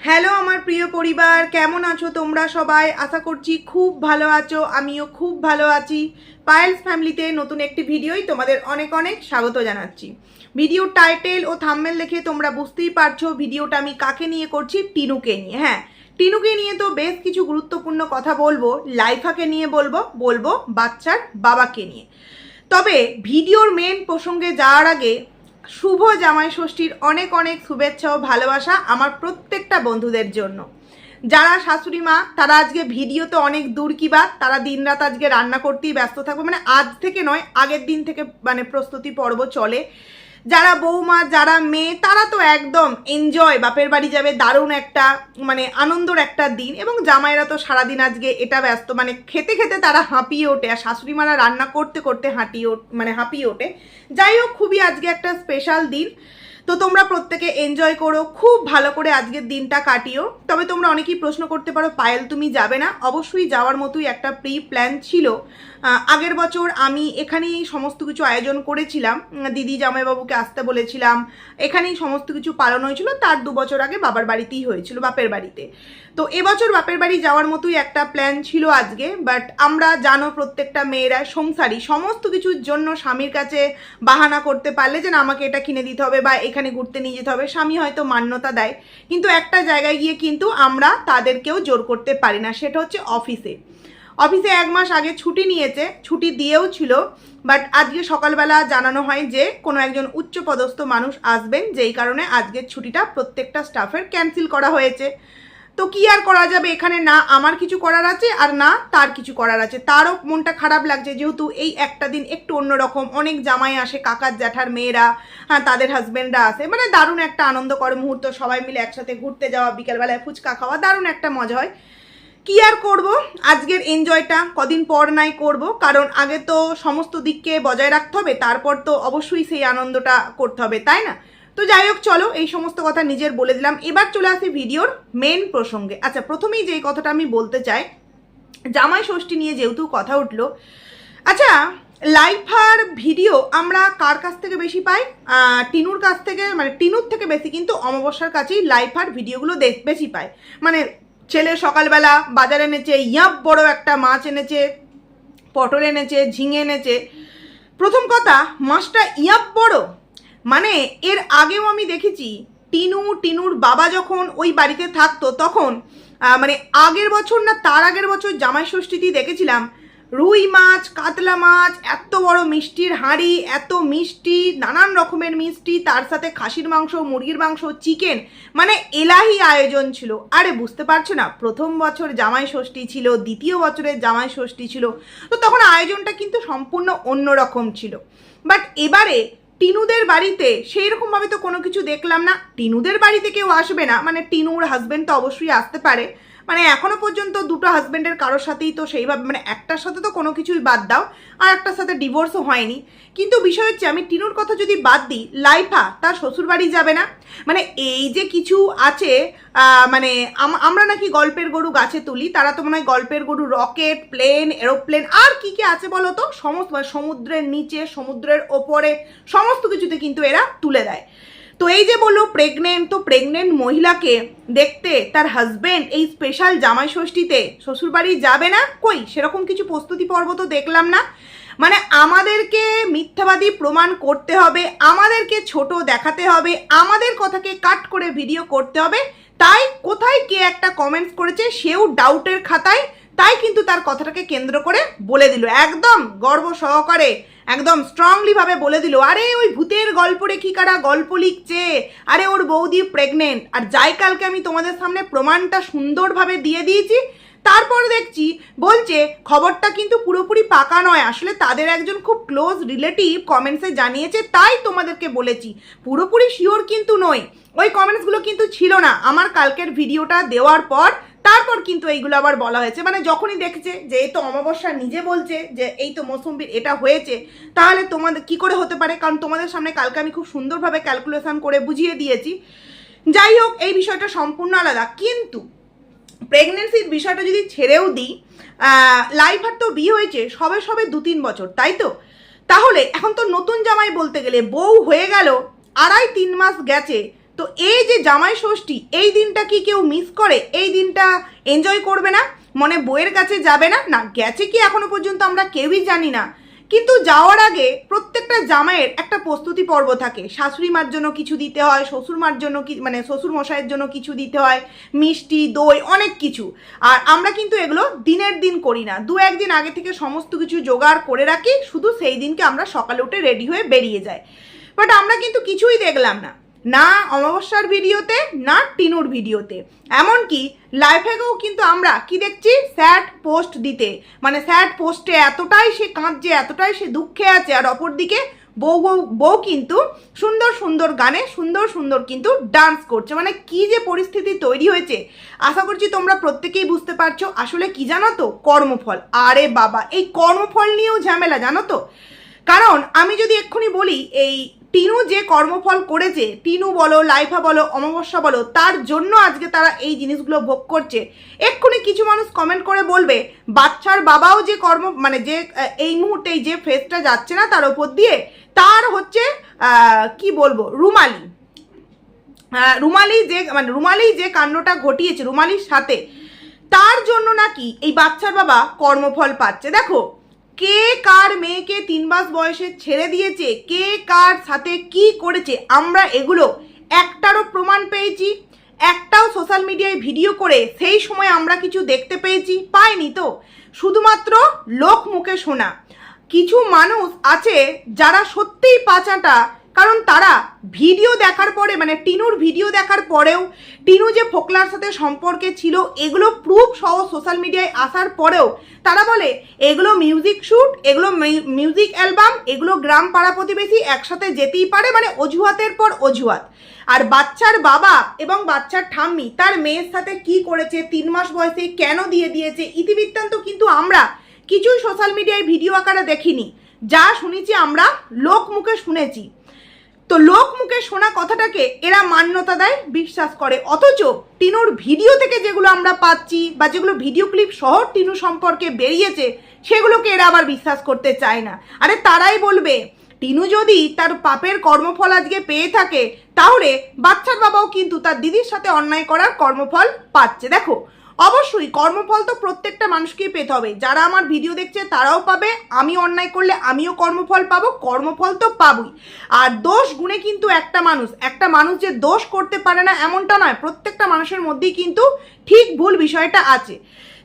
Hello আমার প্রিয় পরিবার, কেমন আছো তোমরা সবাই? আশা করছি খুব ভালো আছো, আমিও খুব ভালো আছি। পায়েলস ফ্যামিলিতে নতুন একটি ভিডিওই তোমাদের অনেক অনেক স্বাগত জানাচ্ছি। ভিডিওর টাইটেল ও থাম্বনেল দেখে তোমরা বুঝতেই পারছো ভিডিওটা আমি কাকে নিয়ে করছি, টিনুকে নিয়ে। হ্যাঁ, টিনুকে নিয়ে তো বেশ কিছু গুরুত্বপূর্ণ কথা বলবো, লাইফাকে নিয়ে বলবো বাচ্চার বাবাকে নিয়ে। তবে ভিডিওর মেন প্রসঙ্গে যাওয়ার আগে শুভ জামাই ষষ্ঠীর অনেক অনেক শুভেচ্ছা ও ভালোবাসা আমার প্রত্যেকটা বন্ধুদের জন্য। যারা শাশুড়ি মা তারা আজকে ভিডিওতে অনেক দূর কি বাত, তারা দিনরাত আজকে রান্না করতেই ব্যস্ত থাকবে, মানে আজ থেকে নয় আগের দিন থেকে মানে প্রস্তুতি পর্ব চলে। যারা বৌমা যারা মেয়ে তারা তো একদম এনজয়, বাপের বাড়ি যাবে, দারুণ একটা মানে আনন্দর একটা দিন। এবং জামাইরা তো সারাদিন আজকে এটা ব্যস্ত, মানে খেতে খেতে তারা হাঁপিয়ে ওঠে, আর শাশুড়ি মারা রান্না করতে করতে হাঁপিয়ে ওঠে। যাই হোক, খুবই আজকে একটা স্পেশাল দিন। তো তোমরা প্রত্যেকে এনজয় করো, খুব ভালো করে আজকের দিনটা কাটিও। তবে তোমরা অনেকেই প্রশ্ন করতে পারো পায়েল তুমি যাবে না? অবশ্যই যাওয়ার মতোই একটা প্রি প্ল্যান ছিল। আগের বছর আমি এখানেই সমস্ত কিছু আয়োজন করেছিলাম, দিদি জামাইবাবুকে আসতে বলেছিলাম, এখানেই সমস্ত কিছু পালন হয়েছিল। তার 2 বছর আগে বাবার বাড়িতেই হয়েছিল, বাপের বাড়িতে। তো এবছর বাপের বাড়ি যাওয়ার মতোই একটা প্ল্যান ছিল আজকে। বাট আমরা জানো প্রত্যেকটা মেয়েরা সংসারী, সমস্ত কিছুর জন্য স্বামীর কাছে বাহানা করতে পারলে যে না আমাকে এটা কিনে দিতে হবে বা এখানে ঘুরতে নিয়ে যেতে হবে, স্বামী হয়তো মান্যতা দেয়, কিন্তু একটা জায়গায় গিয়ে কিন্তু আমরা তাদেরকেও জোর করতে পারি না। সেটা হচ্ছে অফিসে 1 মাস আগে ছুটি নিয়েছে, ছুটি দিয়েও ছিল। বাট আজকে সকালবেলা জানানো হয় যে কোনো একজন উচ্চপদস্থ মানুষ আসবেন, যেই কারণে আজকের ছুটিটা প্রত্যেকটা স্টাফের ক্যান্সেল করা হয়েছে। তো কি আর করা যাবে, এখানে না আমার কিছু করার আছে আর না তার কিছু করার আছে। তারও মনটা খারাপ লাগছে, যেহেতু এই একটা দিন একটু অন্যরকম, অনেক জামাই আসে, কাকার জ্যাঠার মেয়েরা, হ্যাঁ তাদের হাজবেন্ডরা আসে, মানে দারুণ একটা আনন্দকর মুহূর্ত, সবাই মিলে একসাথে ঘুরতে যাওয়া, বিকেলবেলায় ফুচকা খাওয়া, দারুণ একটা মজা হয়। কি আর করব, আজকের এনজয়টা কদিন পর নাই করব, কারণ আগে তো সমস্ত দিককে বজায় রাখতে হবে, তারপর তো অবশ্যই সেই আনন্দটা করতে হবে, তাই না? তো যাই হোক, চলো এই সমস্ত কথা নিজের বলে দিলাম, এবার চলে আসি ভিডিওর মেন প্রসঙ্গে। আচ্ছা, প্রথমেই যেই কথাটা আমি বলতে চাই, জামাই ষষ্ঠী নিয়ে যেহেতু কথা উঠলো, আচ্ছা লাইফার ভিডিও আমরা কার কাছ থেকে বেশি পাই? টিনুর কাছ থেকে, মানে টিনুর থেকে বেশি কিন্তু অমাবস্যার কাছেই লাইফার ভিডিওগুলো বেশি পাই। মানে ছেলে সকালবেলা বাজার এনেছে, ইয়াপ বড় একটা মাছ এনেছে, পটল এনেছে, ঝিঙে এনেছে। প্রথম কথা, মাছটা ইয়াপ বড়, মানে এর আগেও আমি দেখেছি টিনুর বাবা যখন ওই বাড়িতে থাকতো তখন মানে আগের বছর না তার আগের বছর জামাই ষষ্ঠীতেই দেখেছিলাম রুই মাছ, কাতলা মাছ, এত বড় মিষ্টির হাঁড়ি, এত মিষ্টি, নানান রকমের মিষ্টি, তার সাথে খাসির মাংস, মুরগির মাংস, চিকেন, মানে এলাহি আয়োজন ছিল। আরে বুঝতে পারছো না, প্রথম বছর জামাই ষষ্ঠী ছিল, দ্বিতীয় বছরের জামাই ষষ্ঠী ছিল, তো তখন আয়োজনটা কিন্তু সম্পূর্ণ অন্যরকম ছিল। বাট এবারে টিনুদের বাড়িতে সেই রকমভাবে তো কোনো কিছু দেখলাম না। টিনুদের বাড়িতে কেউ আসবে না, মানে টিনুর হাজবেন্ড তো অবশ্যই আসতে পারে, মানে এখনো পর্যন্ত দুটো হাজবেন্ডের কারোর সাথেই তো সেইভাবে, মানে একটার সাথে তো কোনো কিছুই বাদ দাও, আর একটার সাথে ডিভোর্সও হয়নি। কিন্তু বিষয় হচ্ছে, আমি টিনুর কথা যদি বাদ দিই, লাইফা তার শ্বশুর বাড়ি যাবে না। মানে এই যে কিছু আছে, মানে আমরা নাকি গল্পের গরু গাছে তুলি, তারা তো মনে হয় গল্পের গরু রকেট, প্লেন, এরোপ্লেন, আর কি কি আছে বলো তো, সমস্ত সমুদ্রের নিচে, সমুদ্রের ওপরে, সমস্ত কিছুতে কিন্তু এরা তুলে দেয়। তো এই যে বললো প্রেগনেন্ট, তো প্রেগনেন্ট মহিলাকে দেখতে তার হাজবেন্ড এই স্পেশাল জামাই ষষ্ঠীতে শ্বশুরবাড়ি যাবে না? কই সেরকম কিছু প্রস্তুতি পর্ব তো দেখলাম না। মানে আমাদেরকে মিথ্যাবাদী প্রমাণ করতে হবে, আমাদেরকে ছোট দেখাতে হবে, আমাদের কথাকে কাট করে ভিডিও করতে হবে। তাই কোথায় কে একটা কমেন্টস করেছে, সেও ডাউটের খাতায়, তাই কিন্তু তার কথাটাকে কেন্দ্র করে বলে দিল, একদম গর্ব সহকারে, একদম স্ট্রংলি ভাবে বলে দিল, আরে ওই ভূতের গল্প রেখি কারা গল্প লিখছে, আরে ওর বৌদি প্রেগনেন্ট। আর যাই কালকে আমি তোমাদের সামনে প্রমাণটা সুন্দরভাবে দিয়ে দিয়েছি, তারপর দেখছি বলছে খবরটা কিন্তু পুরোপুরি পাকা নয়, আসলে তাদের একজন খুব ক্লোজ রিলেটিভ কমেন্টসে জানিয়েছে, তাই তোমাদেরকে বলেছি, পুরোপুরি শিওর কিন্তু নই। ওই কমেন্টসগুলো কিন্তু ছিল না আমার কালকের ভিডিওটা দেওয়ার পর, তারপর কিন্তু এইগুলো আবার বলা হয়েছে। মানে যখনই দেখেছে যে এই তো অমাবস্যা নিজে বলছে যে এই তো মৌসুম্বির এটা হয়েছে, তাহলে তোমাদের কি করে হতে পারে, কারণ তোমাদের সামনে কালকে আমি খুব সুন্দরভাবে ক্যালকুলেশন করে বুঝিয়ে দিয়েছি। যাই হোক, এই বিষয়টা সম্পূর্ণ আলাদা। কিন্তু প্রেগনেন্সির বিষয়টা যদি ছেড়েও দিই, লাইফার তো বিয়ে হয়েছে সবে 2-3 বছর, তাই তো? তাহলে এখন তো নতুন জামাই বলতে গেলে, বউ হয়ে গেল 2.5-3 মাস গেছে, তো এই যে জামাই ষষ্ঠী, এই দিনটা কি কেউ মিস করে? এই দিনটা এনজয় করবে না? মনে বউয়ের কাছে যাবে না? না গেছে কি এখনো পর্যন্ত আমরা কেউই জানি না। কিন্তু যাওয়ার আগে প্রত্যেকটা জামাইয়ের একটা প্রস্তুতি পর্ব থাকে। শাশুড়ি মার জন্য কিছু দিতে হয়, শ্বশুর মার জন্য মানে শ্বশুর মশাইয়ের জন্য কিছু দিতে হয়, মিষ্টি দই অনেক কিছু। আর আমরা কিন্তু এগুলো দিনের দিন করি না, 2-1 দিন আগে থেকে সমস্ত কিছু জোগাড় করে রাখি, শুধু সেই দিনকে আমরা সকালে উঠে রেডি হয়ে বেরিয়ে যাই। বাট আমরা কিন্তু কিছুই দেখলাম না, না অমাবস্যার ভিডিওতে, না টিনুর ভিডিওতে। এমনকি লাইফেও কিন্তু আমরা কি দেখছি, স্যাড পোস্ট দিতে, মানে স্যাড পোস্টে এতটাই সে কাঁদছে, এতটাই সে দুঃখে আছে, আর অপরদিকে বউ কিন্তু সুন্দর সুন্দর গানে সুন্দর সুন্দর কিন্তু ডান্স করছে। মানে কি যে পরিস্থিতি তৈরি হয়েছে, আশা করছি তোমরা প্রত্যেকেই বুঝতে পারছো। আসলে কি জানো তো, কর্মফল। আরে বাবা, এই কর্মফল নিয়েও ঝামেলা জানো তো। কারণ আমি যদি এক্ষুনি বলি, এই টিনু যে কর্মফল করেছে, টিনু বলো, লাইফা বলো, অমাবস্যা বলো, তার জন্য আজকে তারা এই জিনিসগুলো ভোগ করছে। এক্ষুনি কিছু মানুষ কমেন্ট করে বলবে, বাচ্চার বাবাও যে মানে যে এই মুহূর্তে যে ফেসটা যাচ্ছে না তার ওপর দিয়ে, তার হচ্ছে কি বলবো, রুমালি যে কাণ্ডটা ঘটিয়েছে রুমালির সাথে, তার জন্য নাকি এই বাচ্চার বাবা কর্মফল পাচ্ছে। দেখো, কে কার মেয়েকে 3 মাস বয়সে ছেড়ে দিয়েছে, কে কার সাথে কি করেছে, আমরা এগুলো একটারও প্রমাণ পেয়েছি? একটাও সোশ্যাল মিডিয়ায় ভিডিও করে সেই সময় আমরা কিছু দেখতে পেয়েছি? পাইনি তো। শুধুমাত্র লোক মুখে শোনা। কিছু মানুষ আছে যারা সত্যিই পাচাটা, কারণ তারা ভিডিও দেখার পরে, মানে টিনুর ভিডিও দেখার পরেও, টিনু যে ফোকলার সাথে সম্পর্কে ছিল এগুলো প্রুফ সহ সোশ্যাল মিডিয়ায় আসার পরেও তারা বলে এগুলো মিউজিক শ্যুট, এগুলো মিউজিক অ্যালবাম, এগুলো গ্রাম পাড়া প্রতিবেশী একসাথে যেতেই পারে, মানে অজুহাতের পর অজুহাত। আর বাচ্চার বাবা এবং বাচ্চার ঠাম্মি তার মেয়ের সাথে কি করেছে, 3 মাস বয়সে কেন দিয়ে দিয়েছে, ইতিবৃত্তান্ত কিন্তু আমরা কিছুই সোশ্যাল মিডিয়ায় ভিডিও আকারে দেখিনি। যা শুনেছি আমরা লোক মুখে শুনেছি। তো লোক মুখে শোনা কথাটাকে এরা মান্যতা দেয়, বিশ্বাস করে। অথচ টিনুর ভিডিও থেকে যেগুলো আমরা পাচ্ছি, বা যেগুলো ভিডিও ক্লিপ সহ টিনু সম্পর্কে বেরিয়েছে, সেগুলোকে এরা আবার বিশ্বাস করতে চায় না। আরে তারাই বলবে, টিনু যদি তার পাপের কর্মফল আজকে পেয়ে থাকে, তাহলে বাচ্চার বাবাও কিন্তু তার দিদির সাথে অন্যায় করার কর্মফল পাচ্ছে। দেখো, অবশ্যই কর্মফল তো প্রত্যেকটা মানুষকেই পেতে হবে। যারা আমার ভিডিও দেখছে তারাও পাবে, আমি অন্যায় করলে আমিও কর্মফল পাবো, কর্মফল তো পাবই। আর দোষ গুণে কিন্তু একটা মানুষ যে দোষ করতে পারে না এমনটা নয়, প্রত্যেকটা মানুষের মধ্যেই কিন্তু ঠিক ভুল বিষয়টা আছে।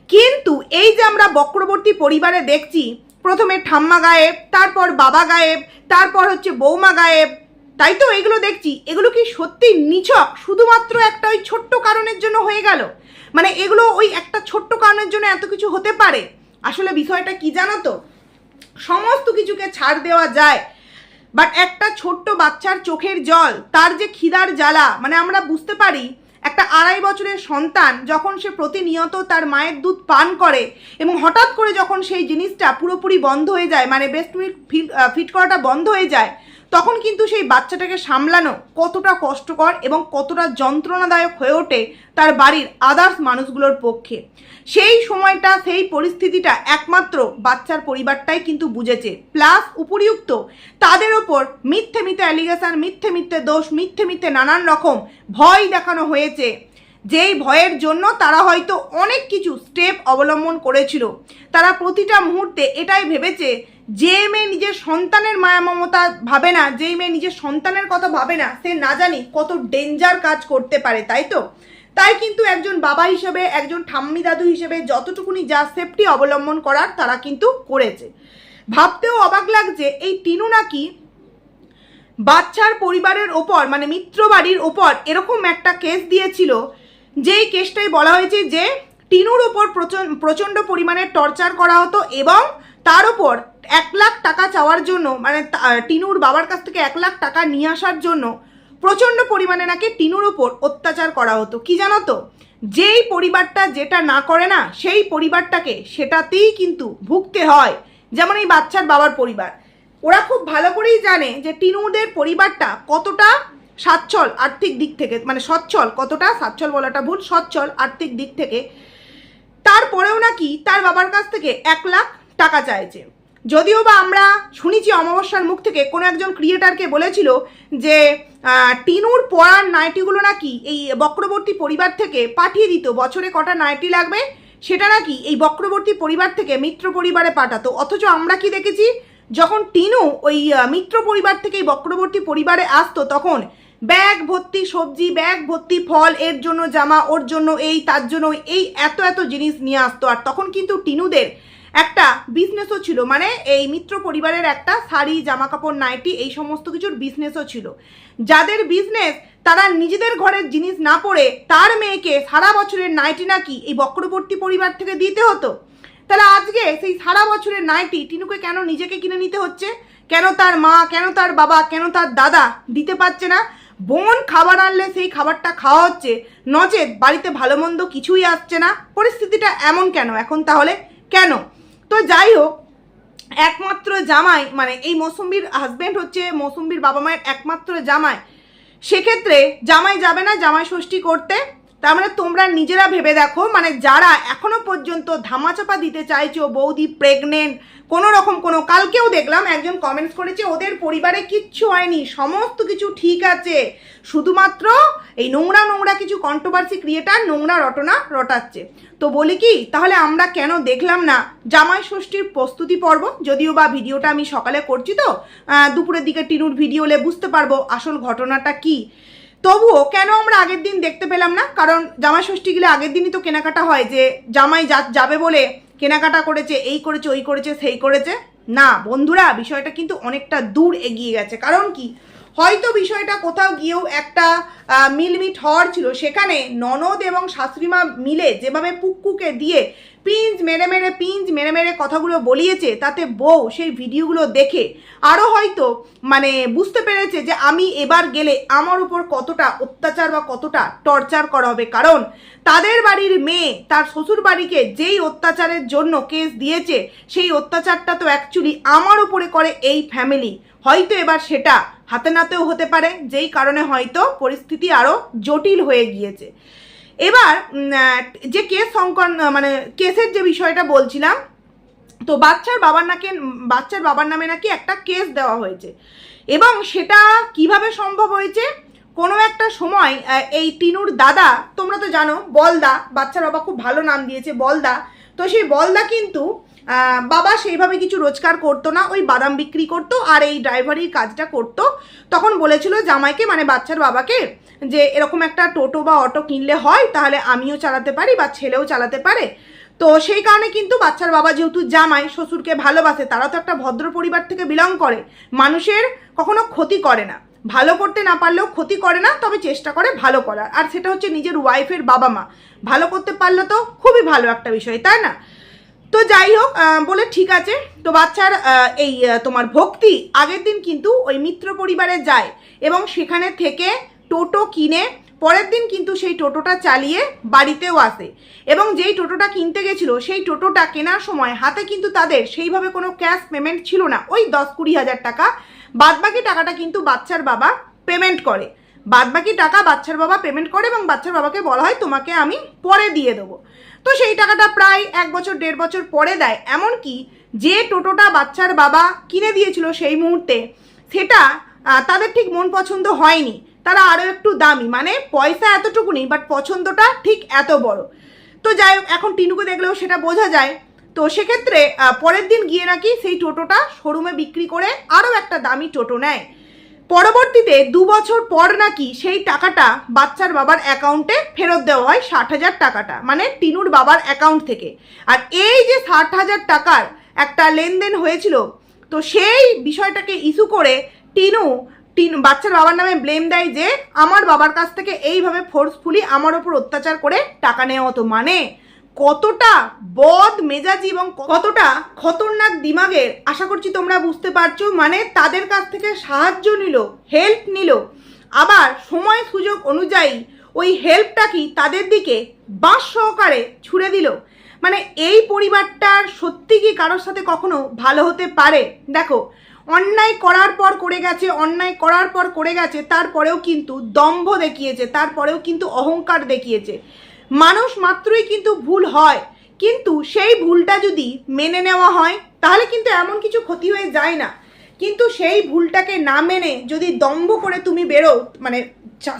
কিন্তু এই যে আমরা বক্রবর্তী পরিবারে দেখছি, প্রথমে ঠাম্মা গায়েব, তারপর বাবা গায়েব, তারপর হচ্ছে বৌমা গায়েব, তাই তো এগুলো দেখছি। এগুলো কি সত্যি নিছক শুধুমাত্র একটা ওই ছোট্ট কারণের জন্য হয়ে গেল? মানে এগুলো ওই একটা ছোট্ট কারণের জন্য এত কিছু হতে পারে? আসলে বিষয়টা কি জানো তো, সমস্ত কিছুকে ছাড় দেওয়া যায়, বাট একটা ছোট্ট বাচ্চার চোখের জল, তার যে খিদার জ্বালা, মানে আমরা বুঝতে পারি একটা 2.5 বছরের সন্তান যখন সে প্রতিনিয়ত তার মায়ের দুধ পান করে, এবং হঠাৎ করে যখন সেই জিনিসটা পুরোপুরি বন্ধ হয়ে যায়, মানে ব্রেস্ট মিল্ক ফিট করাটা বন্ধ হয়ে যায়, তখন কিন্তু সেই বাচ্চাটাকে সামলানো কতটা কষ্টকর এবং কতটা যন্ত্রণাদায়ক হয়ে ওঠে তার বাড়ির আদার্স মানুষগুলোর পক্ষে। সেই সময়টা, সেই পরিস্থিতিটা একমাত্র বাচ্চার পরিবারটাই কিন্তু বুঝেছে। প্লাস উপরিউক্ত তাদের ওপর মিথ্যে অ্যালিগেশন, মিথ্যে দোষ, মিথ্যে নানান রকম ভয় দেখানো হয়েছে, যেই ভয়ের জন্য তারা হয়তো অনেক কিছু স্টেপ অবলম্বন করেছিল। তারা প্রতিটা মুহূর্তে এটাই ভেবেছে, যে মেয়ে নিজের সন্তানের মায়া মমতা ভাবে না, যেই মেয়ে নিজের সন্তানের কথা ভাবে না, সে না জানি কত ডেঞ্জার কাজ করতে পারে, তাই তো। তাই কিন্তু একজন বাবা হিসেবে, একজন ঠাম্মি দাদু হিসেবে যতটুকুনি যা সেফটি অবলম্বন করার তারা কিন্তু করেছে। ভাবতেও অবাক লাগছে, এই টিনু নাকি বাচ্চার পরিবারের ওপর, মানে মিত্র বাড়ির ওপর এরকম একটা কেস দিয়েছিল, যেই কেসটাই বলা হয়েছে যে টিনুর ওপর প্রচণ্ড পরিমাণে টর্চার করা হতো, এবং তার ওপর 1 লাখ টাকা চাওয়ার জন্য, মানে টিনুর বাবার কাছ থেকে 1 লাখ টাকা নিয়ে আসার জন্য প্রচণ্ড পরিমাণে নাকি টিনুর ওপর অত্যাচার করা হতো। কি জানো তো, যেই পরিবারটা যেটা না করে না, সেই পরিবারটাকে সেটাতেই কিন্তু ভুগতে হয়। যেমন এই বাচ্চার বাবার পরিবার, ওরা খুব ভালো করেই জানে যে টিনুদের পরিবারটা কতটা সচ্ছল আর্থিক দিক থেকে, মানে সচ্ছল, কতটা সচ্ছল বলাটা ভুল, সচ্ছল আর্থিক দিক থেকে। তারপরেও নাকি তার বাবার কাছ থেকে 1 লাখ টাকা চাইছে। যদিও বা আমরা শুনেছি অমাবস্যার মুখ থেকে কোনো একজন ক্রিয়েটারকে বলেছিল যে টিনুর পরার নাইটিগুলো নাকি এই বক্রবর্তী পরিবার থেকে পাঠিয়ে দিত, বছরে কটা নাইটি লাগবে সেটা নাকি এই বক্রবর্তী পরিবার থেকে মিত্র পরিবারে পাঠাতো। অথচ আমরা কি দেখেছি, যখন টিনু ওই মিত্র পরিবার থেকে এই বক্রবর্তী পরিবারে আসতো তখন ব্যাগ ভর্তি সবজি, ব্যাগ ভর্তি ফল, এর জন্য জামা, ওর জন্য এই, তার জন্য এই, এত এত জিনিস নিয়ে আসতো। আর তখন কিন্তু টিনুদের একটা বিজনেসও ছিল, মানে এই মিত্র পরিবারের একটা শাড়ি, জামা কাপড়, নাইটি, এই সমস্ত কিছুর বিজনেসও ছিল। যাদের বিজনেস তারা নিজেদের ঘরের জিনিস না পরে তার মেয়েকে সারা বছরের নাইটি নাকি এই বক্রবর্তী পরিবার থেকে দিতে হতো। তাহলে আজকে সেই সারা বছরের নাইটি টিনুকে কেন নিজেকে কিনে নিতে হচ্ছে? কেন তার মা, কেন তার বাবা, কেন তার দাদা দিতে পারছে না? বোন খাবার আনলে সেই খাবারটা খাওয়া হচ্ছে, নচেত বাড়িতে ভালো মন্দ কিছুই আসছে না। পরিস্থিতিটা এমন কেন এখন তাহলে, কেন? তো যাই হোক, একমাত্র জামাই মানে এই মৌসুম্বির হাজবেন্ড হচ্ছে মৌসুম্বির বাবা মায়ের একমাত্র জামাই, সেক্ষেত্রে জামাই যাবে না জামাই ষষ্ঠী করতে? তার মানে তোমরা নিজেরা ভেবে দেখো, মানে যারা এখনো পর্যন্ত ধামাচাপা দিতে চাইছো বৌদি প্রেগনেন্ট, কোনো রকম কালকেও দেখলাম একজন কমেন্টস করেছে ওদের পরিবারে কিচ্ছু হয়নি, সমস্ত কিছু ঠিক আছে, শুধুমাত্র এই নোংরা নোংরা কিছু কন্ট্রোভার্সি ক্রিয়েটার নোংরা রটনা রটাচ্ছে। তো বলি কি, তাহলে আমরা কেন দেখলাম না জামাই ষষ্ঠীর প্রস্তুতি পর্ব? যদিও বা ভিডিওটা আমি সকালে করছি, তো দুপুরের দিকে টিনুর ভিডিও হলে বুঝতে পারবো আসল ঘটনাটা কি। তবুও কেন আমরা আগের দিন দেখতে পেলাম না? কারণ জামাই ষষ্ঠী গেলে আগের দিনই তো কেনাকাটা হয়, যে জামাই যাবে বলে কেনাকাটা করেছে, এই করেছে, ওই করেছে, সেই করেছে। না বন্ধুরা, বিষয়টা কিন্তু অনেকটা দূর এগিয়ে গেছে। কারণ কি, হয়তো বিষয়টা কোথাও গিয়েও একটা মিলমিট হওয়ার ছিল, সেখানে ননদ এবং শাশুড়িমা মিলে যেভাবে পুক্কুকে দিয়ে পিঞ্চ মেরে মেরে কথাগুলো বলিয়েছে, তাতে বউ সেই ভিডিওগুলো দেখে আরও হয়তো মানে বুঝতে পেরেছে যে আমি এবার গেলে আমার উপর কতটা অত্যাচার বা কতটা টর্চার করা হবে। কারণ তাদের বাড়ির মেয়ে তার শ্বশুর বাড়িকে যেই অত্যাচারের জন্য কেস দিয়েছে, সেই অত্যাচারটা তো অ্যাকচুয়ালি আমার উপরে করে এই ফ্যামিলি। হয়তো এবার সেটা হাতে নাতেও হতে পারে, যেই কারণে হয়তো পরিস্থিতি আরও জটিল হয়ে গিয়েছে। এবার যে কেস মানে কেসের যে বিষয়টা বলছিলাম, তো বাচ্চার বাবার নামে নাকি একটা কেস দেওয়া হয়েছে, এবং সেটা কিভাবে সম্ভব হয়েছে? কোনো একটা সময় এই টিনুর দাদা, তোমরা তো জানো বলদা, বাচ্চার বাবা খুব ভালো নাম দিয়েছে বলদা, তো সেই বলদা কিন্তু বাবা সেইভাবে কিছু রোজগার করতো না, ওই বাদাম বিক্রি করতো আর এই ড্রাইভারির কাজটা করতো। তখন বলেছিল জামাইকে মানে বাচ্চার বাবাকে যে এরকম একটা টোটো বা অটো কিনলে হয়, তাহলে আমিও চালাতে পারি বা ছেলেও চালাতে পারে। তো সেই কারণে কিন্তু বাচ্চার বাবা যেহেতু জামাই শ্বশুরকে ভালোবাসে, তারা তো একটা ভদ্র পরিবার থেকে বিলং করে, মানুষের কখনো ক্ষতি করে না, ভালো করতে না পারলেও ক্ষতি করে না, তবে চেষ্টা করে ভালো করার। আর সেটা হচ্ছে নিজের ওয়াইফের বাবা মা ভালো করতে পারলে তো খুবই ভালো একটা বিষয়, তাই না? তো যাই হোক, বলে ঠিক আছে। তো বাচ্চার এই তোমার ভক্তি আগের দিন কিন্তু ওই মিত্র পরিবারে যায় এবং সেখানে থেকে টোটো কিনে পরের দিন কিন্তু সেই টোটোটা চালিয়ে বাড়িতেও আসে, এবং যেই টোটোটা কিনতে গেছিলো সেই টোটোটা কেনার সময় হাতে কিন্তু তাদের সেইভাবে কোনো ক্যাশ পেমেন্ট ছিল না, ওই 10-20 হাজার টাকা, বাদবাকি টাকাটা কিন্তু বাচ্চার বাবা পেমেন্ট করে, বাদবাকি টাকা বাচ্চার বাবা পেমেন্ট করে এবং বাচ্চার বাবাকে বলা হয় তোমাকে আমি পরে দিয়ে দেবো। তো সেই টাকাটা প্রায় 1 বছর 1.5 বছর পরে দেয়। এমনকি যে টোটোটা বাচ্চার বাবা কিনে দিয়েছিল সেই মুহূর্তে, সেটা তাদের ঠিক মন পছন্দ হয়নি, তারা আরও একটু দামি, মানে পয়সা এতটুকুনি বাট পছন্দটা ঠিক এত বড়। তো যাই হোক, এখন টিনুকে দেখলেও সেটা বোঝা যায়। তো সেক্ষেত্রে পরের দিন গিয়ে নাকি সেই টোটোটা শোরুমে বিক্রি করে আরও একটা দামি টোটো নেয়। পরবর্তীতে 2 বছর পর নাকি সেই টাকাটা বাচ্চার বাবার অ্যাকাউন্টে ফেরত দেওয়া হয়, 60,000 টাকাটা, মানে টিনুর বাবার অ্যাকাউন্ট থেকে। আর এই যে 60,000 টাকার একটা লেনদেন হয়েছিল, তো সেই বিষয়টাকে ইস্যু করে টিনু বাচ্চার বাবার নামে ব্লেম দেয় যে আমার বাবার কাছ থেকে এইভাবে ফোর্সফুলি আমার ওপর অত্যাচার করে টাকা নেওয়া হতো। মানে কতটা বদ মেজাজি এবং কতটা খতরনাক দিমাগের, আশা করছি তোমরা বুঝতে পারছো। মানে তাদের কাছ থেকে সাহায্য নিল, হেল্প নিল, আবার সময় সুযোগ অনুযায়ী ওই হেল্পটা কি তাদের দিকে বাঁশ সহকারে ছুড়ে দিল। মানে এই পরিবারটার সত্যি কি কারোর সাথে কখনো ভালো হতে পারে? দেখো, অন্যায় করার পর করে গেছে, তারপরেও কিন্তু দম্ভ দেখিয়েছে, তারপরেও কিন্তু অহংকার দেখিয়েছে। মানুষ মাত্রই কিন্তু ভুল হয়, কিন্তু সেই ভুলটা যদি মেনে নেওয়া হয় তাহলে কিন্তু এমন কিছু ক্ষতি হয়ে যায় না। কিন্তু সেই ভুলটাকে না মেনে যদি দম্ভ করে তুমি বেরো, মানে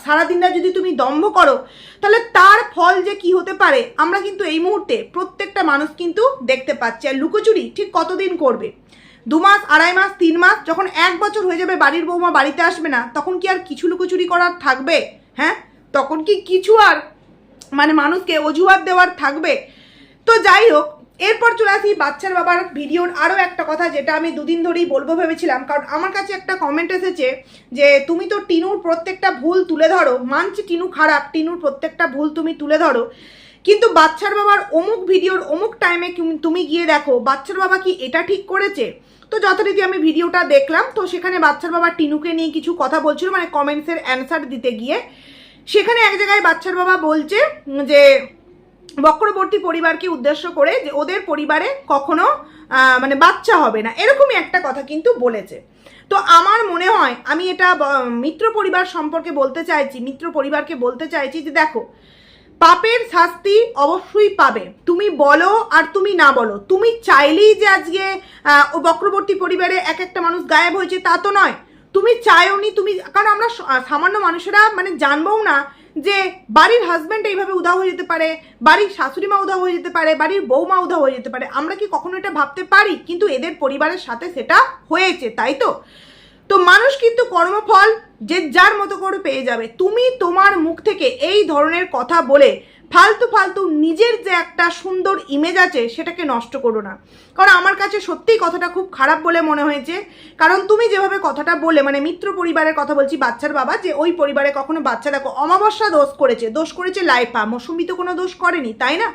সারাদিনটা যদি তুমি দম্ভ করো, তাহলে তার ফল যে কি হতে পারে আমরা কিন্তু এই মুহূর্তে প্রত্যেকটা মানুষ কিন্তু দেখতে পাচ্ছি। আর লুকোচুরি ঠিক কতদিন করবে? 2 মাস, 2.5 মাস, 3 মাস, যখন 1 বছর হয়ে যাবে বাড়ির বৌমা বাড়িতে আসবে না, তখন কি আর কিছু লুকোচুরি করার থাকবে? হ্যাঁ, তখন কি কিছু আর মানে মানুষকে অজুহাত দেওয়ার থাকবে? তো যাই হোক, এরপর চলে আসি বাচ্চার বাবার ভিডিওর আরও একটা কথা, যেটা আমি 2 দিন ধরেই বলবো ভেবেছিলাম। কারণ আমার কাছে একটা কমেন্ট এসেছে যে তুমি তো টিনুর প্রত্যেকটা ভুল তুলে ধরো, মানছি টিনু খারাপ, টিনুর প্রত্যেকটা ভুল তুমি তুলে ধরো, কিন্তু বাচ্চার বাবার অমুক ভিডিওর অমুক টাইমে তুমি গিয়ে দেখো বাচ্চার বাবা কি এটা ঠিক করেছে। তো যথারীতি আমি ভিডিওটা দেখলাম, তো সেখানে বাচ্চার বাবা টিনুকে নিয়ে কিছু কথা বলছিল, মানে কমেন্টসের অ্যান্সার দিতে গিয়ে সেখানে এক জায়গায় বাচ্চার বাবা বলছে যে বক্রবর্তী পরিবারকে উদ্দেশ্য করে যে ওদের পরিবারে কখনো মানে বাচ্চা হবে না, এরকমই একটা কথা কিন্তু বলেছে। তো আমার মনে হয় আমি এটা মিত্র পরিবার সম্পর্কে বলতে চাইছি, মিত্র পরিবারকে বলতে চাইছি যে দেখো, পাপের শাস্তি অবশ্যই পাবে, তুমি বলো আর তুমি না বলো। তুমি চাইলেই যে আজকে ও বক্রবর্তী পরিবারে এক একটা মানুষ গায়েব হয়েছে তা তো নয়, তুমি চাইওনি, তুমি, কারণ আমরা সামান্য মানুষেরা মানে জানবও না যে বাড়ির হাজব্যান্ড এইভাবে উধাও হয়ে যেতে পারে, বাড়ির শাশুড়ি মা উধাও হয়ে যেতে পারে, বাড়ির বৌমা উধাও হয়ে যেতে পারে। আমরা কি কখনো এটা ভাবতে পারি? কিন্তু এদের পরিবারের সাথে সেটা হয়েছে, তাই তো। তো মানুষ কিন্তু কর্মফল যে যার মতো করে পেয়ে যাবে। তুমি তোমার মুখ থেকে এই ধরনের কথা বলে ফালতু ফালতু নিজের যে একটা সুন্দর ইমেজ আছে সেটাকে নষ্ট করো না। কারণ আমার কাছে সত্যিই কথাটা খুব খারাপ বলে মনে হয়েছে। কারণ তুমি যেভাবে কথাটা বলে, মানে মিত্র পরিবারের কথা বলছি, বাচ্চার বাবা, যে ওই পরিবারে কখনো বাচ্চা, দেখো অমাবস্যা দোষ করেছে লাইফা, মৌসুমি তো কোনো দোষ করেনি, তাই না?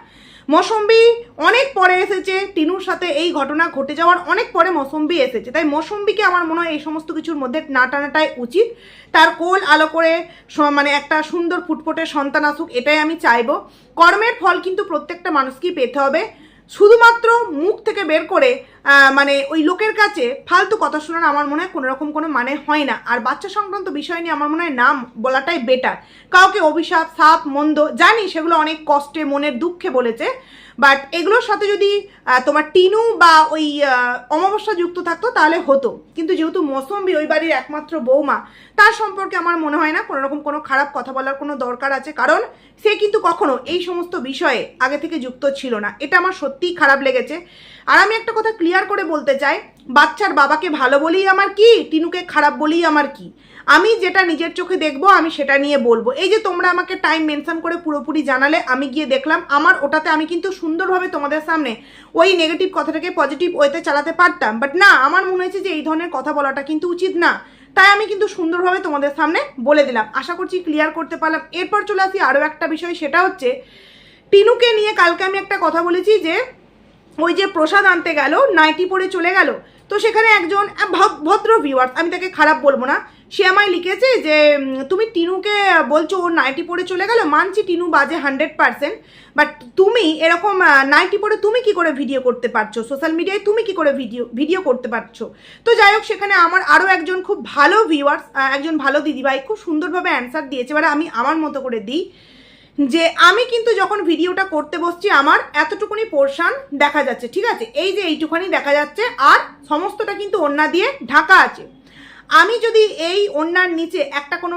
মৌসুম্বি অনেক পরে এসেছে, টিনুর সাথে এই ঘটনা ঘটে যাওয়ার অনেক পরে মৌসুম্বি এসেছে, তাই মৌসুম্বিকে আমার মনে হয় এই সমস্ত কিছুর মধ্যে না টানাটাই উচিত। তার কোল আলো করে মানে একটা সুন্দর ফুটফুটে সন্তান আসুক, এটাই আমি চাইবো। কর্মের ফল কিন্তু প্রত্যেকটা মানুষকেই পেতে হবে। শুধুমাত্র মুখ থেকে বের করে মানে ওই লোকের কাছে ফালতু কথা শোনার আমার মনে হয় কোনো রকম কোনো মানে হয় না। আর বাচ্চা সংক্রান্ত বিষয় নিয়ে আমার মনে হয় নাম বলাটাই বেটার। কাউকে অভিশাপ, সাপ, মন্দ, জানি সেগুলো অনেক কষ্টে মনের দুঃখে বলেছে, বাট এগুলোর সাথে যদি তোমার টিনু বা ওই অমাবস্যা যুক্ত থাকতো তাহলে হতো। কিন্তু যেহেতু মৌসুম্বি ওই বাড়ির একমাত্র বৌমা, তার সম্পর্কে আমার মনে হয় না কোনো রকম কোনো খারাপ কথা বলার কোনো দরকার আছে, কারণ সে কিন্তু কখনো এই সমস্ত বিষয়ে আগে থেকে যুক্ত ছিল না। এটা আমার সত্যিই খারাপ লেগেছে। আর আমি একটা কথা ক্লিয়ার করে বলতে চাই, বাচ্চার বাবাকে ভালো বলেই আমার কি, টিনুকে খারাপ বলেই আমার কি, আমি যেটা নিজের চোখে দেখবো আমি সেটা নিয়ে বলবো। এই যে তোমরা আমাকে টাইম মেনশন করে পুরোপুরি জানালে, আমি গিয়ে দেখলাম, আমার ওটাতে আমি কিন্তু সুন্দরভাবে তোমাদের সামনে ওই নেগেটিভ কথাটাকে পজিটিভ ওয়েতে চালাতে পারতাম, বাট না, আমার মনে হয়েছে যে এই ধরনের কথা বলাটা কিন্তু উচিত না, তাই আমি কিন্তু সুন্দরভাবে তোমাদের সামনে বলে দিলাম। আশা করছি ক্লিয়ার করতে পারলাম। এরপর চলে আসি আরও একটা বিষয়, সেটা হচ্ছে টিনুকে নিয়ে কালকে আমি একটা কথা বলেছি যে ওই যে প্রসাদ আনতে গেল, নাইটি পরে চলে গেল, তো সেখানে একজন ভদ্র ভিউয়ার্স, আমি তাকে খারাপ বলবো না, সে আমায় লিখেছে যে তুমি টিনুকে বলছো ওর নাইটি পরে চলে গেল, মানছি টিনু বাজে 100%, বাট তুমি এরকম নাইটি পরে তুমি কি করে ভিডিও করতে পারছো, সোশ্যাল মিডিয়ায় তুমি কি করে ভিডিও করতে পারছো। তো যাই হোক, সেখানে আমার আরও একজন খুব ভালো ভিউয়ার্স, একজন ভালো দিদিভাই খুব সুন্দরভাবে অ্যান্সার দিয়েছে। এবারে আমি আমার মতো করে দিই যে আমি কিন্তু যখন ভিডিওটা করতে বসছি আমার এতটুকুনি পোর্শন দেখা যাচ্ছে, ঠিক আছে, এই যে এইটুখানি দেখা যাচ্ছে, আর সমস্তটা কিন্তু ওড়না দিয়ে ঢাকা আছে। আমি যদি এই ওড়নার নিচে একটা কোনো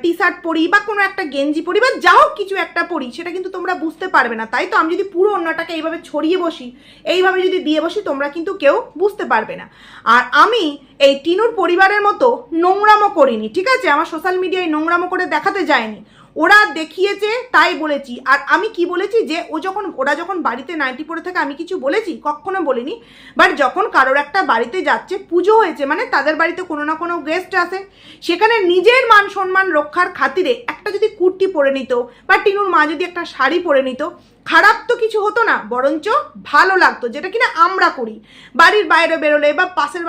টি শার্ট পরি বা কোনো একটা গেঞ্জি পরি বা যা হোক কিছু একটা পরি, সেটা কিন্তু তোমরা বুঝতে পারবে না, তাই তো। আমি যদি পুরো ওড়নাটাকে এইভাবে ছড়িয়ে বসি, এইভাবে যদি দিয়ে বসি, তোমরা কিন্তু কেউ বুঝতে পারবে না। আর আমি এই টিনুর পরিবারের মতো নোংরামো করিনি, ঠিক আছে, আমার সোশ্যাল মিডিয়ায় নোংরামো করে দেখাতে যায়নি, ওরা দেখিয়েছে তাই বলেছি। আর আমি কি বলেছি যে ওরা যখন বাড়িতে নাইটি পরে থাকে আমি কিছু বলেছি? কখনো বলিনি। বাট যখন কারোর একটা বাড়িতে যাচ্ছে, পুজো হয়েছে, মানে তাদের বাড়িতে কোনো না কোনো গেস্ট আসে, সেখানে নিজের মান সম্মান রক্ষার খাতিরে একটা যদি কুর্তি পরে নিত বা টিনুর মা যদি একটা শাড়ি পরে নিত, খারাপ তো কিছু হতো না, বরঞ্চ ভালো লাগতো, যেটা কিনা আমরা করি। বাড়ির বাইরে বেরোলে বা পাশের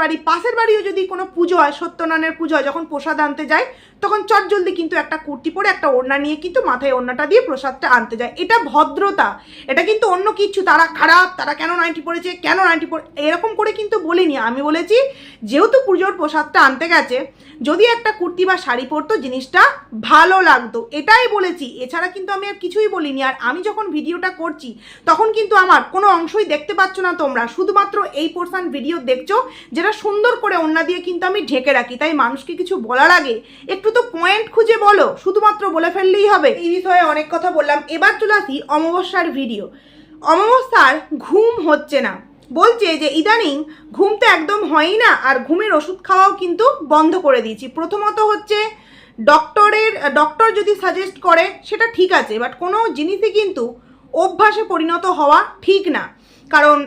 বাড়িও যদি কোনো পুজো হয়, সত্যনারায়ণের পুজো হয়, যখন প্রসাদ আনতে যায়, তখন চটজলদি কিন্তু একটা কুর্তি পরে একটা ওড়না নিয়ে কিন্তু মাথায় ওড়নাটা দিয়ে প্রসাদটা আনতে যায়। এটা ভদ্রতা, এটা কিন্তু অন্য কিছু তারা খারাপ, তারা কেন নাইটি পরেছে, কেন নাইটি পরে, এরকম করে কিন্তু বলিনি। আমি বলেছি যেহেতু পুজোর প্রসাদটা আনতে গেছে, যদি একটা কুর্তি বা শাড়ি পরতো জিনিসটা ভালো লাগতো, এটাই বলেছি, এছাড়া কিন্তু আমি আর কিছুই বলিনি। আর আমি যখন ভিডিওটা কথাটা করছি তখন কিন্তু আমার কোনো অংশই দেখতে পাচ্ছ না তোমরা, শুধুমাত্র এই পোর্শন ভিডিও দেখছো যেটা সুন্দর করে ওড়না দিয়ে কিন্তু আমি ঢেকে রাখি। তাই মানুষকে কিছু বলার আগে একটু তো পয়েন্ট খুঁজে বলো, শুধুমাত্র বলে ফেললেই হবে। এই বিষয়ে অনেক কথা বললাম, এবার চলে আসি অমাবস্যার ভিডিও। অমাবস্যার ঘুম হচ্ছে না, বলছে যে ইদানিং ঘুম তো একদম হয়ই না, আর ঘুমের ওষুধ খাওয়াও কিন্তু বন্ধ করে দিয়েছি। প্রথমত হচ্ছে ডক্টর যদি সাজেস্ট করে সেটা ঠিক আছে, বাট কোনো জিনিসই কিন্তু অভ্যাসে পরিণত হওয়া ঠিক না। কারণ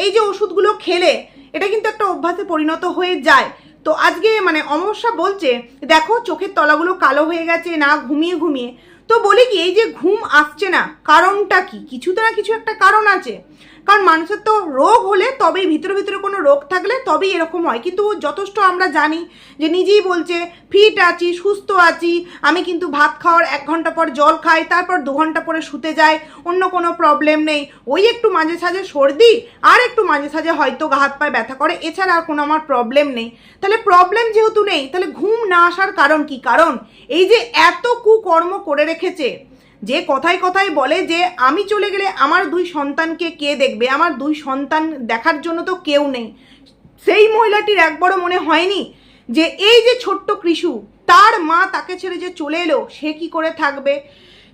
এই যে ওষুধগুলো খেলে এটা কিন্তু একটা অভ্যাসে পরিণত হয়ে যায়। তো আজকে মানে অমাবস্যা বলছে দেখো চোখের তলাগুলো কালো হয়ে গেছে না ঘুমিয়ে ঘুমিয়ে। তো বলি কি, এই যে ঘুম আসছে না কারণটা কি? কিছু তো না কিছু একটা কারণ আছে। কারণ মানুষের তো রোগ হলে তবেই, ভিতরে ভিতরে কোনো রোগ থাকলে তবেই এরকম হয়। কিন্তু যথেষ্ট আমরা জানি যে নিজেই বলছে ফিট আছি, সুস্থ আছি, আমি কিন্তু ভাত খাওয়ার 1 ঘন্টা পর জল খাই, তারপর 2 ঘন্টা পরে শুতে যাই, অন্য কোনো প্রবলেম নেই। ওই একটু মাঝে সাঝে সর্দি আর একটু মাঝে সাঝে হয়তো হাত পায়ে ব্যথা করে, এছাড়া আর কোনো আমার প্রবলেম নেই। তাহলে প্রবলেম যেহেতু নেই, তাহলে ঘুম না আসার কারণ কি? কারণ এই যে এত কুকর্ম করে রেখেছে, যে কথায় কথায় বলে যে আমি চলে গেলে আমার 2 সন্তানকে কে দেখবে, আমার 2 সন্তান দেখার জন্য তো কেউ নেই। সেই মহিলাটির একবারও মনে হয়নি যে এই যে ছোট্ট কৃষু, তার মা তাকে ছেড়ে যে চলে এলো, সে কি করে থাকবে,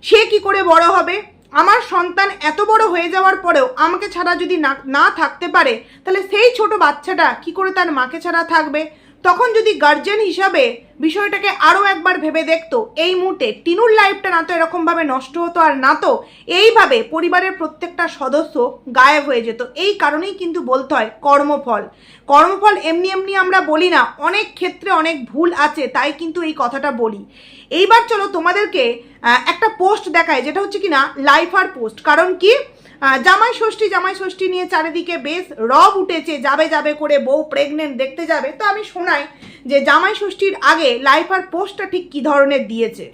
সে কি করে বড় হবে? আমার সন্তান এত বড় হয়ে যাওয়ার পরেও আমাকে ছাড়া যদি না থাকতে পারে, তাহলে সেই ছোট বাচ্চাটা কি করে তার মাকে ছাড়া থাকবে? তখন যদি গার্জেন হিসাবে বিষয়টাকে আরও একবার ভেবে দেখতো, এই মুহূর্তে টিনুর লাইফটা না তো এরকমভাবে নষ্ট হতো, আর না তো এইভাবে পরিবারের প্রত্যেকটা সদস্য গায়েব হয়ে যেত। এই কারণেই কিন্তু বলতে হয় কর্মফল। কর্মফল এমনি এমনি আমরা বলি না, অনেক ক্ষেত্রে অনেক ভুল আছে, তাই কিন্তু এই কথাটা বলি। এইবার চলো তোমাদেরকে একটা পোস্ট দেখায়, যেটা হচ্ছে কিনা লাইফার পোস্ট। কারণ কি, জামাই ষষ্ঠী নিয়ে চারিদিকে বেশ রব উঠেছে, যাবে যাবে করে বউ প্রেগনেন্ট দেখতে যাবে। তো আমি শোনাই যে জামাই ষষ্ঠীর আগে লাইফার পোস্টটা ঠিক কি ধরনের দিয়েছে।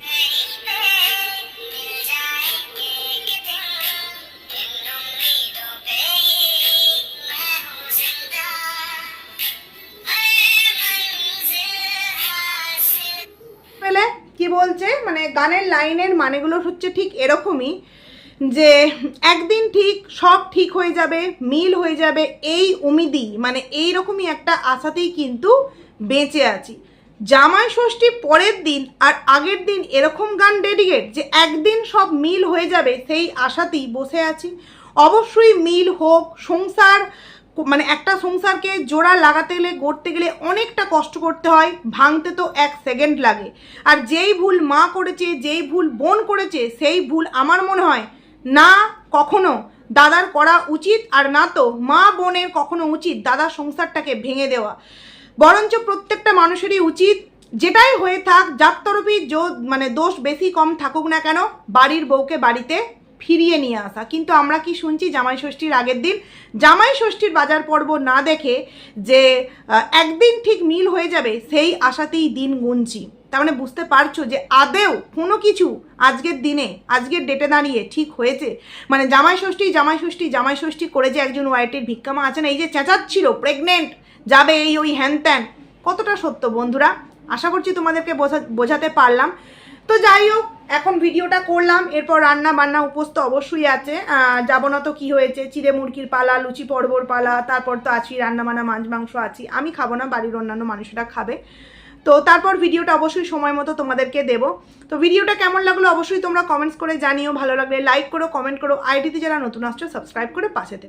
কি বলছে, মানে গানের লাইনের মানেগুলো হচ্ছে ঠিক এরকমই, যে একদিন ঠিক সব ঠিক হয়ে যাবে, মিল হয়ে যাবে, এই উমিদি, মানে এইরকমই একটা আশাতেই কিন্তু বেঁচে আছি। জামাই ষষ্ঠী পরের দিন আর আগের দিন এরকম গান ডেডিকেট যে একদিন সব মিল হয়ে যাবে, সেই আশাতেই বসে আছি। অবশ্যই মিল হোক, সংসার মানে একটা সংসারকে জোড়া লাগাতে গেলে, গড়তে গেলে অনেকটা কষ্ট করতে হয়, ভাঙতে তো 1 সেকেন্ড লাগে। আর যেই ভুল মা করেছে, যেই ভুল বোন করেছে, সেই ভুল আমার মনে হয় না কখনো দাদার করা উচিত, আর না তো মা বোনের কখনো উচিত দাদার সংসারটাকে ভেঙে দেওয়া। বরঞ্চ প্রত্যেকটা মানুষেরই উচিত, যেটাই হয়ে থাক, যার তরফই মানে দোষ বেশি কম থাকুক না কেন, বাড়ির বউকে বাড়িতে ফিরিয়ে নিয়ে আসা। কিন্তু আমরা কি শুনছি, জামাই ষষ্ঠীর আগের দিন জামাই ষষ্ঠীর বাজার পর্ব না দেখে যে একদিন ঠিক মিল হয়ে যাবে, সেই আশাতেই দিন গুনছি। তার মানে বুঝতে পারছো যে আদেও কোনো কিছু আজকের দিনে, আজকের ডেটে দাঁড়িয়ে ঠিক হয়েছে? মানে জামাই ষষ্ঠী করে যে একজন ওয়াইটির ভিক্ষামা আছেন, এই যে চেঁচাচ্ছিল প্রেগনেন্ট যাবে, এই ওই হ্যান ত্যান, কতটা সত্য বন্ধুরা? আশা করছি তোমাদেরকে বোঝাতে পারলাম। তো যাই হোক, এখন ভিডিওটা করলাম, এরপর রান্না বান্না উপোস তো অবশ্যই আছে। যাবো না তো কি হয়েছে, চিড়ে মুরগির পালা, লুচি পর্বর পালা, তারপর তো আছি রান্না বান্না, মাছ মাংস আছি। আমি খাবো না, বাড়ির অন্যান্য মানুষরা খাবে। তো তারপর ভিডিওটা অবশ্যই সময় মতো তোমাদেরকে দেবো। তো ভিডিওটা কেমন লাগলো অবশ্যই তোমরা কমেন্টস করে জানিও। ভালো লাগলে লাইক করো, কমেন্ট করো, আইডিতে যারা নতুন আসছো সাবস্ক্রাইব করে পাশে থেকো।